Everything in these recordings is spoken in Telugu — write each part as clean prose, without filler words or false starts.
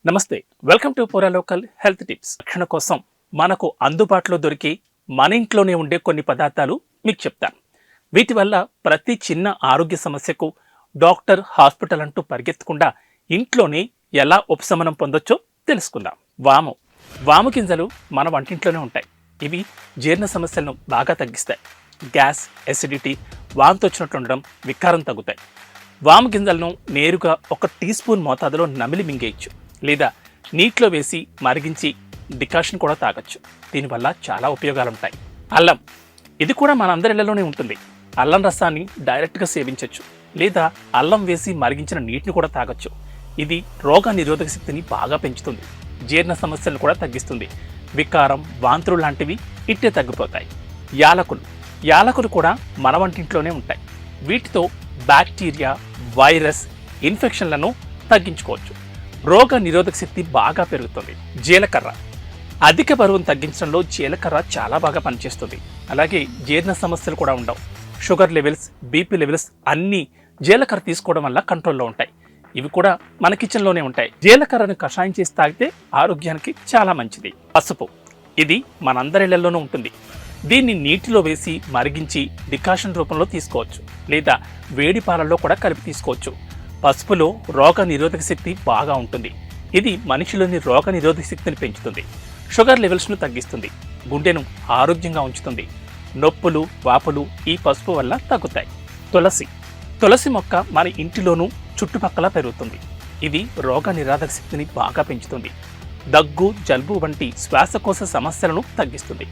నమస్తే, వెల్కమ్ టు పూరా లోకల్ హెల్త్ టిప్స్. రక్షణ కోసం మనకు అందుబాటులో దొరికి మన ఇంట్లోనే ఉండే కొన్ని పదార్థాలు మీకు చెప్తాను. వీటి వల్ల ప్రతి చిన్న ఆరోగ్య సమస్యకు డాక్టర్, హాస్పిటల్ అంటూ పరిగెత్తకుండా ఇంట్లోనే ఎలా ఉపశమనం పొందొచ్చో తెలుసుకుందాం. వాము గింజలు మన వంటింట్లోనే ఉంటాయి. ఇవి జీర్ణ సమస్యలను బాగా తగ్గిస్తాయి. గ్యాస్, ఎసిడిటీ, వాంతి వచ్చినట్లు ఉండడం, వికారం తగ్గుతాయి. వాము గింజలను నేరుగా 1 టీ స్పూన్ మోతాదులో నమిలి మింగేయచ్చు, లేదా నీటిలో వేసి మరిగించి డికాషన్ కూడా తాగొచ్చు. దీనివల్ల చాలా ఉపయోగాలు ఉంటాయి. అల్లం, ఇది కూడా మన అందరి ఇళ్లలోనే ఉంటుంది. అల్లం రసాన్ని డైరెక్ట్గా సేవించవచ్చు, లేదా అల్లం వేసి మరిగించిన నీటిని కూడా తాగొచ్చు. ఇది రోగ నిరోధక శక్తిని బాగా పెంచుతుంది. జీర్ణ సమస్యలను కూడా తగ్గిస్తుంది. వికారం, వాంతులు లాంటివి ఇట్టే తగ్గిపోతాయి. యాలకులు కూడా మన వంటింట్లోనే ఉంటాయి. వీటితో బ్యాక్టీరియా, వైరస్ ఇన్ఫెక్షన్లను తగ్గించుకోవచ్చు. రోగ నిరోధక శక్తి బాగా పెరుగుతుంది. జీలకర్ర, అధిక బరువును తగ్గించడంలో జీలకర్ర చాలా బాగా పనిచేస్తుంది. అలాగే జీర్ణ సమస్యలు కూడా ఉండవు. షుగర్ లెవెల్స్, బీపీ లెవెల్స్ అన్నీ జీలకర్ర తీసుకోవడం వల్ల కంట్రోల్లో ఉంటాయి. ఇవి కూడా మన కిచెన్లోనే ఉంటాయి. జీలకర్రను కషాయం చేసి తాగితే ఆరోగ్యానికి చాలా మంచిది. పసుపు, ఇది మనందరి ఇళ్లలోనూ ఉంటుంది. దీన్ని నీటిలో వేసి మరిగించి డికాషన్ రూపంలో తీసుకోవచ్చు, లేదా వేడి పాలల్లో కూడా కలిపి తీసుకోవచ్చు. పసుపులో రోగ నిరోధక శక్తి బాగా ఉంటుంది. ఇది మనిషిలోని రోగ నిరోధక శక్తిని పెంచుతుంది. షుగర్ లెవెల్స్ను తగ్గిస్తుంది. గుండెను ఆరోగ్యంగా ఉంచుతుంది. నొప్పులు, వాపులు ఈ పసుపు వల్ల తగ్గుతాయి. తులసి మొక్క మన ఇంటిలోనూ చుట్టుపక్కల పెరుగుతుంది. ఇది రోగ నిరోధక శక్తిని బాగా పెంచుతుంది. దగ్గు, జలుబు వంటి శ్వాసకోశ సమస్యలను తగ్గిస్తుంది.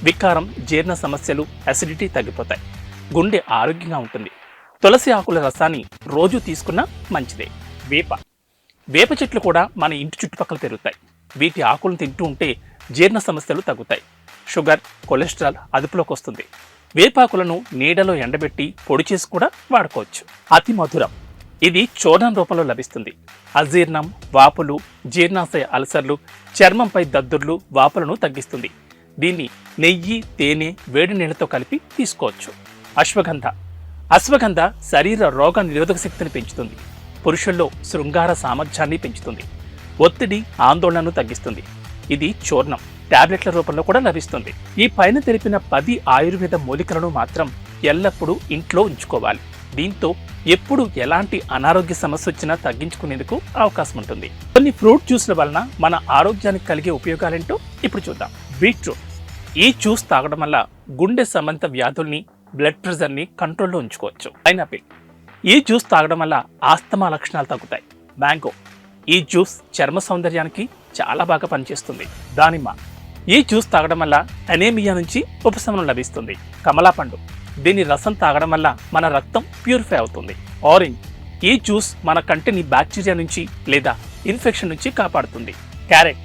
వికారం, జీర్ణ సమస్యలు, అసిడిటీ తగ్గిపోతాయి. గుండె ఆరోగ్యంగా ఉంటుంది. తులసి ఆకుల రసాన్ని రోజు తీసుకున్నా మంచిదే. వేప చెట్లు కూడా మన ఇంటి చుట్టుపక్కల పెరుగుతాయి. వీటి ఆకులను తింటూ ఉంటే జీర్ణ సమస్యలు తగ్గుతాయి. షుగర్, కొలెస్ట్రాల్ అదుపులోకి వస్తుంది. వేపాకులను నీడలో ఎండబెట్టి పొడి చేసి కూడా వాడుకోవచ్చు. అతి మధురం, ఇది చూర్ణం రూపంలో లభిస్తుంది. అజీర్ణం, వాపులు, జీర్ణాశయ అల్సర్లు, చర్మంపై దద్దుర్లు, వాపులను తగ్గిస్తుంది. దీన్ని నెయ్యి, తేనె, వేడి నీళ్లతో కలిపి తీసుకోవచ్చు. అశ్వగంధ శరీర రోగ నిరోధక శక్తిని పెంచుతుంది. పురుషుల్లో శృంగార సామర్థ్యాన్ని పెంచుతుంది. ఒత్తిడి, ఆందోళనను తగ్గిస్తుంది. ఇది చూర్ణం, టాబ్లెట్ల రూపంలో కూడా లభిస్తుంది. ఈ పైన తెలిపిన 10 ఆయుర్వేద మూలికలను మాత్రం ఎల్లప్పుడూ ఇంట్లో ఉంచుకోవాలి. దీంతో ఎప్పుడు ఎలాంటి అనారోగ్య సమస్య వచ్చినా తగ్గించుకునేందుకు అవకాశం ఉంటుంది. కొన్ని ఫ్రూట్ జ్యూస్ల వలన మన ఆరోగ్యానికి కలిగే ఉపయోగాలేంటో ఇప్పుడు చూద్దాం. బీట్రూట్, ఈ జ్యూస్ తాగడం వల్ల గుండె సంబంధిత వ్యాధుల్ని, బ్లడ్ ప్రెషర్ని కంట్రోల్లో ఉంచుకోవచ్చు. పైనాపిల్, ఈ జ్యూస్ తాగడం వల్ల ఆస్తమా లక్షణాలు తగ్గుతాయి. మ్యాంగో, ఈ జ్యూస్ చర్మ సౌందర్యానికి చాలా బాగా పనిచేస్తుంది. దానిమ్మ, ఈ జ్యూస్ తాగడం వల్ల అనేమియా నుంచి ఉపశమనం లభిస్తుంది. కమలాపండు, దీని రసం తాగడం వల్ల మన రక్తం ప్యూరిఫై అవుతుంది. ఆరెంజ్, ఈ జ్యూస్ మన కంటిని బ్యాక్టీరియా నుంచి లేదా ఇన్ఫెక్షన్ నుంచి కాపాడుతుంది. క్యారెట్,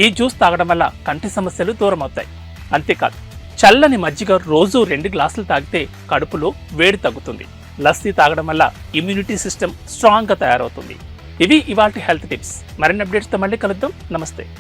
ఈ జ్యూస్ తాగడం వల్ల కంటి సమస్యలు దూరం అవుతాయి. అంతేకాదు, చల్లని మజ్జిగ రోజు 2 గ్లాసులు తాగితే కడుపులో వేడి తగ్గుతుంది. లస్సీ తాగడం వల్ల ఇమ్యూనిటీ సిస్టమ్ స్ట్రాంగ్గా తయారవుతుంది. ఇవి ఇవాల్టి హెల్త్ టిప్స్. మరిన్ని అప్డేట్స్తో మళ్ళీ కలుద్దాం. నమస్తే.